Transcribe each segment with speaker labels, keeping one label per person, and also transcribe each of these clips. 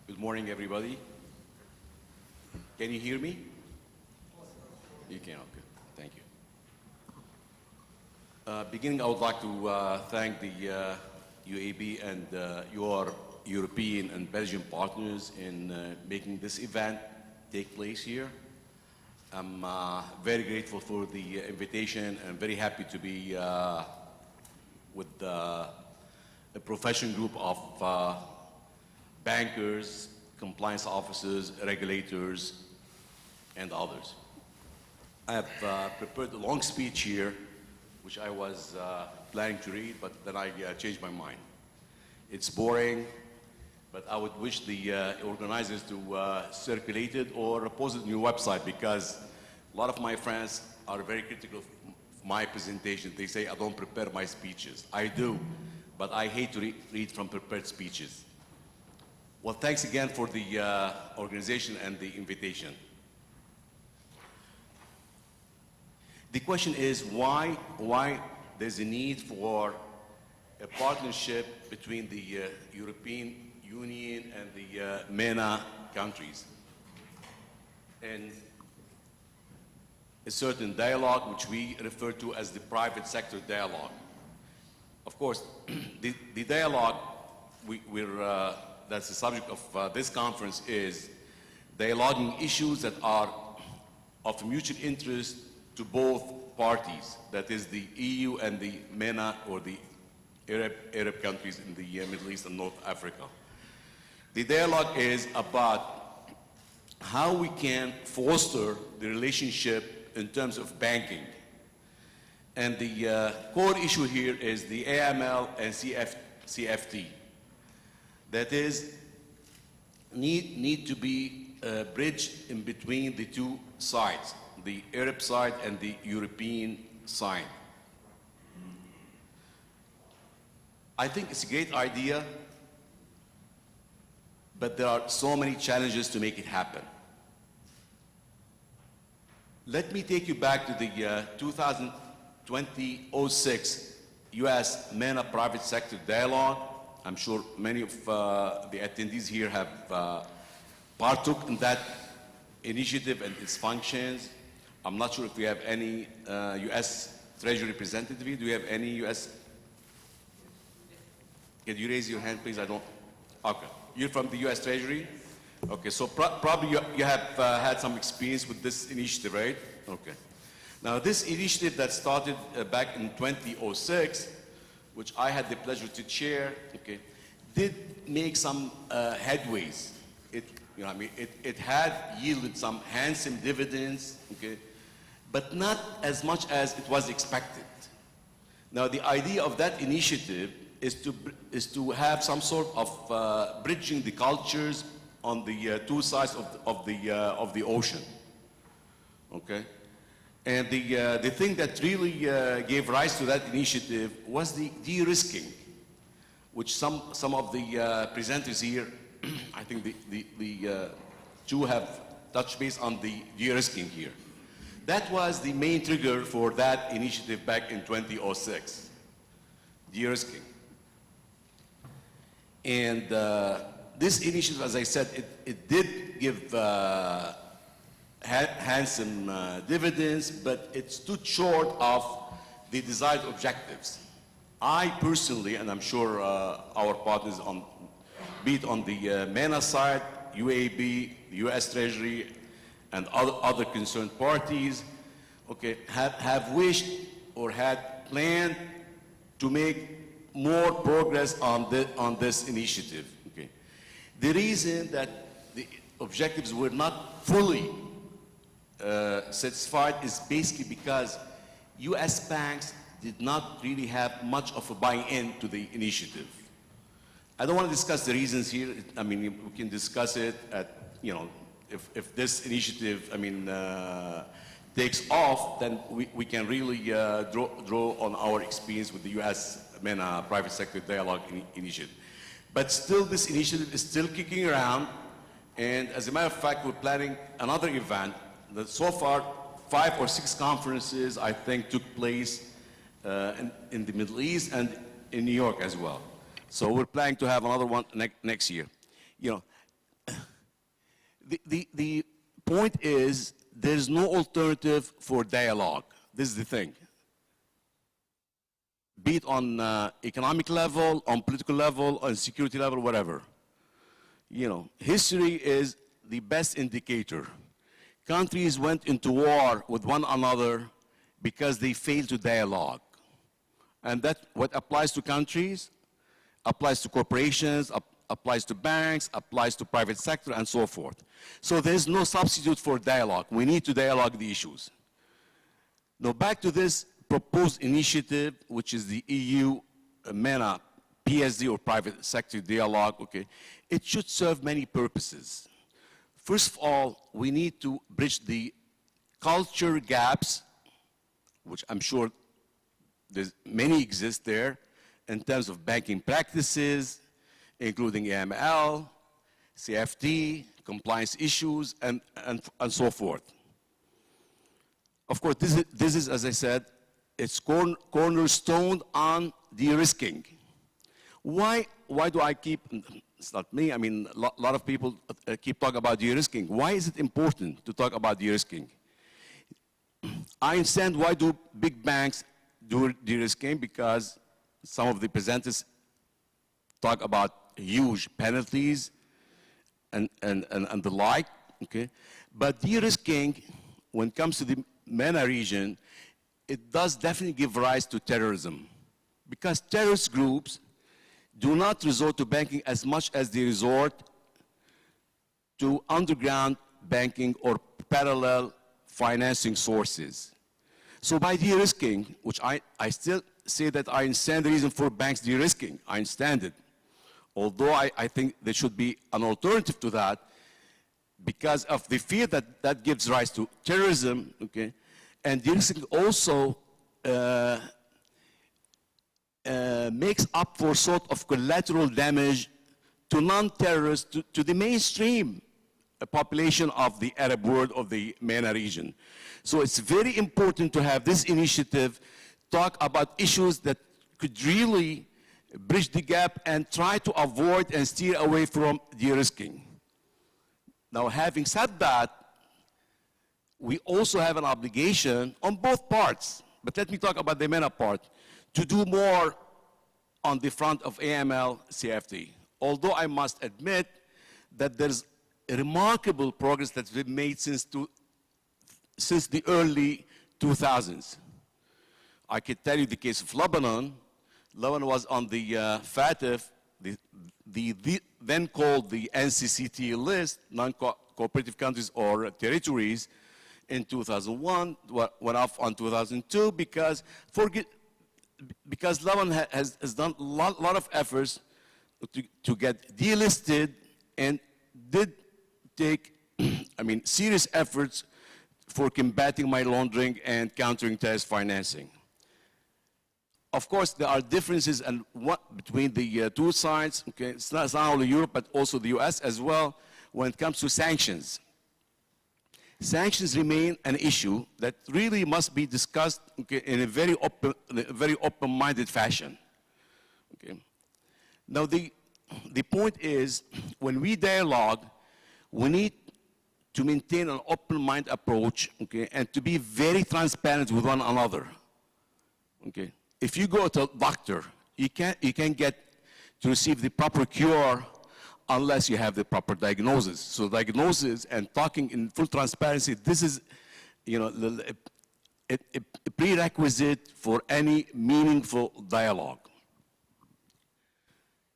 Speaker 1: Good morning, everybody. Can you hear me? You can, okay. Thank you. Beginning, I would like to thank the UAB and your European and Belgian partners in making this event take place here. I'm very grateful for the invitation and very happy to be with a professional group of bankers, compliance officers, regulators, and others. I have prepared a long speech here, which I was planning to read, but then I changed my mind. It's boring, but I would wish the organizers to circulate it or post it on your website, because a lot of my friends are very critical of my presentation. They say I don't prepare my speeches. I do, but I hate to read from prepared speeches. Well, thanks again for the organization and the invitation. The question is why there's a need for a partnership between the European Union and the MENA countries, and a certain dialogue which we refer to as the private sector dialogue. Of course, the dialogue that's the subject of this conference is dialoguing issues that are of mutual interest to both parties, that is the EU and the MENA, or the Arab countries in the Middle East and North Africa. The dialogue is about how we can foster the relationship in terms of banking. And the core issue here is the AML and CFT. That is, need to be bridged in between the two sides, the Arab side and the European side. I think it's a great idea, but there are so many challenges to make it happen. Let me take you back to the 2006 US MENA private sector dialogue. I'm sure many of the attendees here have partook in that initiative and its functions. I'm not sure if we have any US Treasury representative here. Do we have any US? Can you raise your hand, please? I don't. Okay. You're from the US Treasury? Okay, so probably you have had some experience with this initiative, right? Okay. Now, this initiative that started back in 2006, which I had the pleasure to chair, okay, did make some headways. It had yielded some handsome dividends, okay, but not as much as it was expected. Now, the idea of that initiative is to have some sort of bridging the cultures on the two sides of the ocean, okay. And the thing that really gave rise to that initiative was the de-risking, which some of the presenters here, I think the two have touched base on the de-risking here. That was the main trigger for that initiative back in 2006, de-risking. And this initiative, as I said, it did give handsome dividends, but it stood short of the desired objectives. I personally, and I'm sure our partners, be it on the MENA side, UAB, the US Treasury, and other concerned parties, okay, have wished or had planned to make more progress on this initiative. Okay. The reason that the objectives were not fully satisfied is basically because US banks did not really have much of a buy-in to the initiative. I don't want to discuss the reasons here. I mean, we can discuss it at, if this initiative, takes off, then we can really draw on our experience with the US MENA private sector dialogue initiative. But still, this initiative is still kicking around, and as a matter of fact, we're planning another event that so far 5 or 6 conferences, I think, took place in the Middle East and in New York as well. So we're planning to have another one next year. the point is there's no alternative for dialogue. This is the thing. Be it on economic level, on political level, on security level, whatever. You know, history is the best indicator. Countries went into war with one another because they failed to dialogue. And that what applies to countries, applies to corporations, applies to banks, applies to private sector, and so forth. So there's no substitute for dialogue. We need to dialogue the issues. Now back to this proposed initiative, which is the EU MENA PSD, or private sector dialogue, okay? It should serve many purposes. First of all, we need to bridge the culture gaps, which I'm sure there's many exist there, in terms of banking practices, including AML, CFT, compliance issues, and so forth. Of course, this is, as I said, it's cornerstone on de-risking. Why do I keep, it's not me, I mean, a lot of people keep talking about de-risking. Why is it important to talk about de-risking? I understand why do big banks do de-risking, because some of the presenters talk about huge penalties and the like, okay? But de-risking, when it comes to the MENA region, it does definitely give rise to terrorism, because terrorist groups do not resort to banking as much as they resort to underground banking or parallel financing sources. So by de-risking, which I still say that I understand the reason for banks de-risking, I understand it. Although I think there should be an alternative to that, because of the fear that that gives rise to terrorism, okay? And de-risking also makes up for sort of collateral damage to non-terrorists, to the mainstream population of the Arab world, of the MENA region. So it's very important to have this initiative talk about issues that could really bridge the gap and try to avoid and steer away from de-risking. Now, having said that, we also have an obligation on both parts, but let me talk about the MENA part, to do more on the front of AML CFT. Although I must admit that there's remarkable progress that's been made since the early 2000s. I could tell you the case of Lebanon. Lebanon was on the FATF, the then called the NCCT list, non-cooperative countries or territories, in 2001, went off on 2002 because Lebanon has done a lot of efforts to get delisted and did take, I mean, serious efforts for combating money laundering and countering terrorist financing. Of course, there are differences between the two sides. Okay? It's not only Europe, but also the US as well when it comes to sanctions. Sanctions remain an issue that really must be discussed, okay, in a very open-minded fashion. Okay? Now, the point is, when we dialogue, we need to maintain an open-minded approach, okay, and to be very transparent with one another. Okay? If you go to a doctor, you can't get to receive the proper cure unless you have the proper diagnosis. So diagnosis and talking in full transparency, this is, you know, a prerequisite for any meaningful dialogue.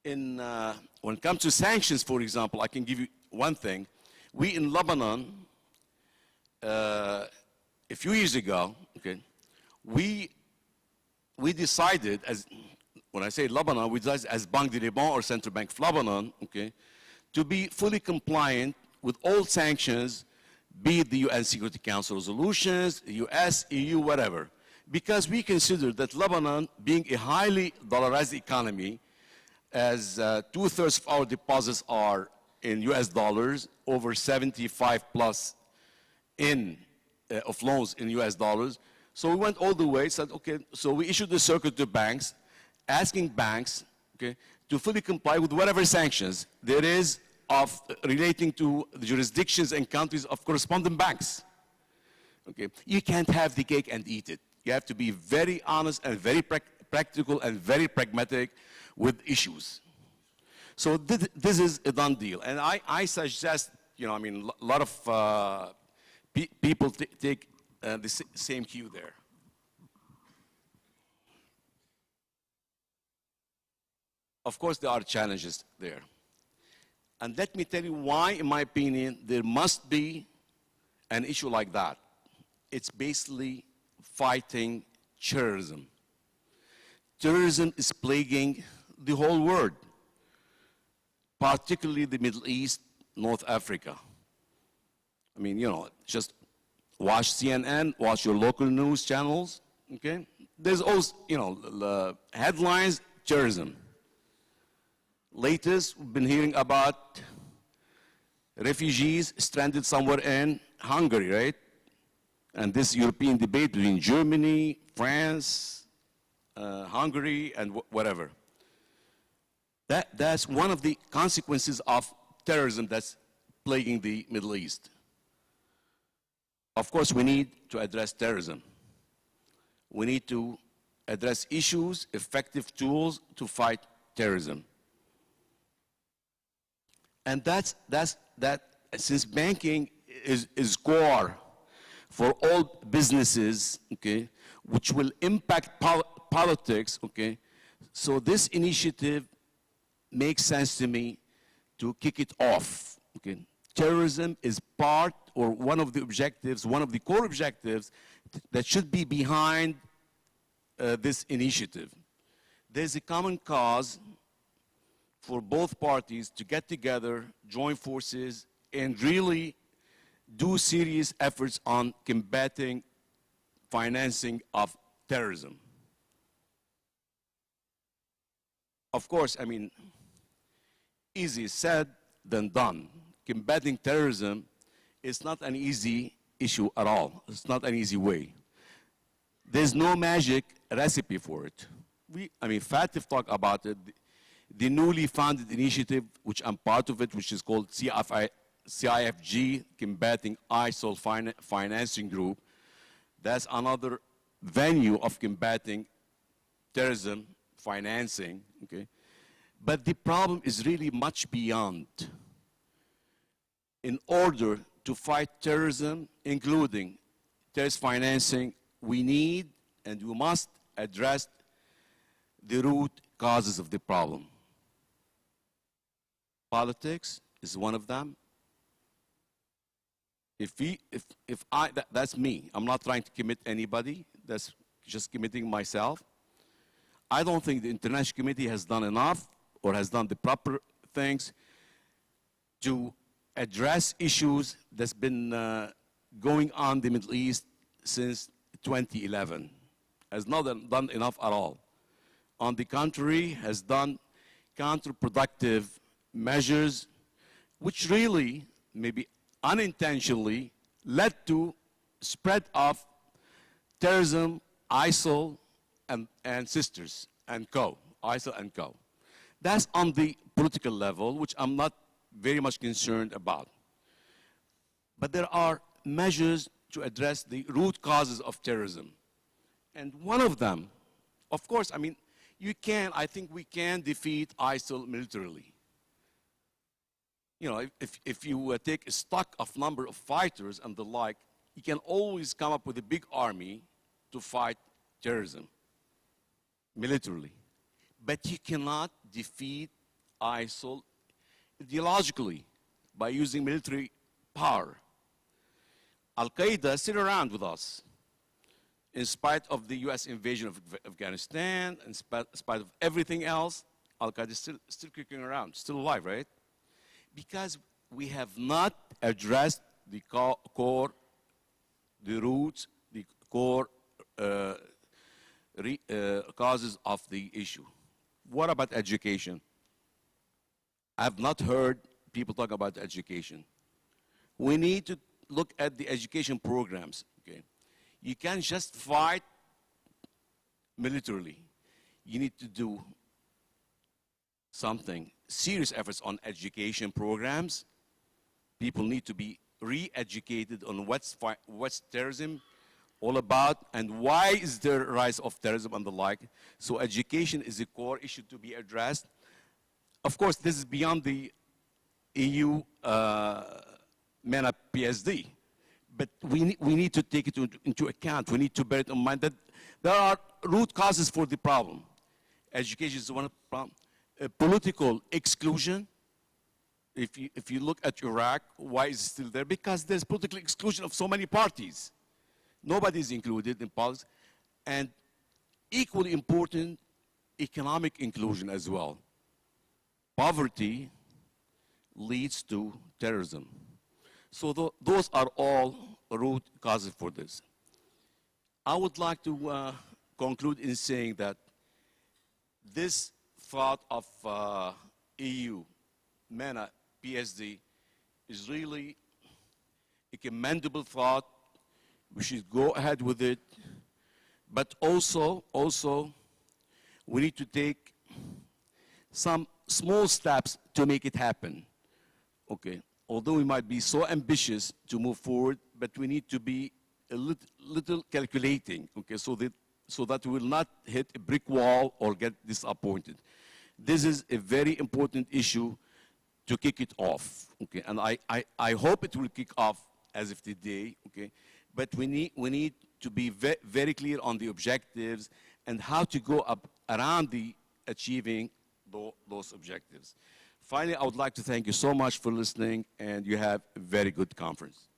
Speaker 1: When it comes to sanctions, for example, I can give you one thing. We in Lebanon, a few years ago, okay, we decided, when I say Lebanon, we decided as Banque de Liban or Central Bank of Lebanon, okay, to be fully compliant with all sanctions, be it the UN Security Council resolutions, US, EU, whatever. Because we consider that Lebanon, being a highly dollarized economy, as 2/3 of our deposits are in US dollars, over 75 plus of loans in US dollars. So we went all the way, said, okay, so we issued a circular to banks, asking banks, okay, to fully comply with whatever sanctions there is of relating to the jurisdictions and countries of correspondent banks. Okay, you can't have the cake and eat it. You have to be very honest and very practical and very pragmatic with issues. So this is a done deal. And I suggest, you know, I mean, a lot of people take the same cue there. Of course, there are challenges there. And let me tell you why, in my opinion, there must be an issue like that. It's basically fighting terrorism. Terrorism is plaguing the whole world, particularly the Middle East, North Africa. I mean, you know, just watch CNN, watch your local news channels, okay? There's also, you know, the headlines, terrorism. Latest, we've been hearing about refugees stranded somewhere in Hungary, right? And this European debate between Germany, France, Hungary, and whatever. That's one of the consequences of terrorism that's plaguing the Middle East. Of course, we need to address terrorism. We need to address issues, effective tools to fight terrorism. And that since banking is core for all businesses, okay, which will impact politics, okay, so this initiative makes sense to me to kick it off, okay. Terrorism is part or one of the objectives, one of the core objectives that should be behind this initiative. There's a common cause for both parties to get together, join forces, and really do serious efforts on combating financing of terrorism. Of course, I mean, easier said than done. Combating terrorism is not an easy issue at all. It's not an easy way. There's no magic recipe for it. I mean, Fatif talked about it. The newly founded initiative, which I'm part of it, which is called CIFG, Combating ISIL Financing Group, that's another venue of combating terrorism financing, okay? But the problem is really much beyond. In order to fight terrorism, including terrorist financing, we need and we must address the root causes of the problem. Politics is one of them. That's me. I'm not trying to commit anybody. That's just committing myself. I don't think the international community has done enough or has done the proper things to address issues that's been going on in the Middle East since 2011. Has not done enough at all. On the contrary, has done counterproductive measures which really, maybe unintentionally, led to spread of terrorism, ISIL, and sisters, and co, ISIL and co. That's on the political level, which I'm not very much concerned about. But there are measures to address the root causes of terrorism. And one of them, of course, I mean, I think we can defeat ISIL militarily. You know, if you take a stock of number of fighters and the like, you can always come up with a big army to fight terrorism militarily. But you cannot defeat ISIL ideologically by using military power. Al-Qaeda is still around with us, in spite of the US invasion of Afghanistan, in spite of everything else. Al-Qaeda is still kicking around, still alive, right? Because we have not addressed the core, the roots, the core causes of the issue. What about education? I have not heard people talk about education. We need to look at the education programs, okay? You can't just fight militarily. You need to do something serious efforts on education programs. People need to be re-educated on what's terrorism all about and why is there a rise of terrorism and the like. So education is a core issue to be addressed. Of course, this is beyond the EU MENA PSD, but we need to take it into account. We need to bear it in mind that there are root causes for the problem. Education is one of the problems. Political exclusion. If you look at Iraq, why is it still there? Because there's political exclusion of so many parties. Nobody is included in politics. And equally important, economic inclusion as well. Poverty leads to terrorism. So those are all root causes for this. I would like to conclude in saying that this thought of EU, MENA, PSD is really a commendable thought. We should go ahead with it. But also, we need to take some small steps to make it happen. Okay. Although we might be so ambitious to move forward, but we need to be a little calculating, okay, so that we will not hit a brick wall or get disappointed. This is a very important issue to kick it off, okay, and I hope it will kick off as of today, okay, but we need to be very clear on the objectives and how to go up around the achieving those objectives. Finally, I would like to thank you so much for listening, and you have a very good conference.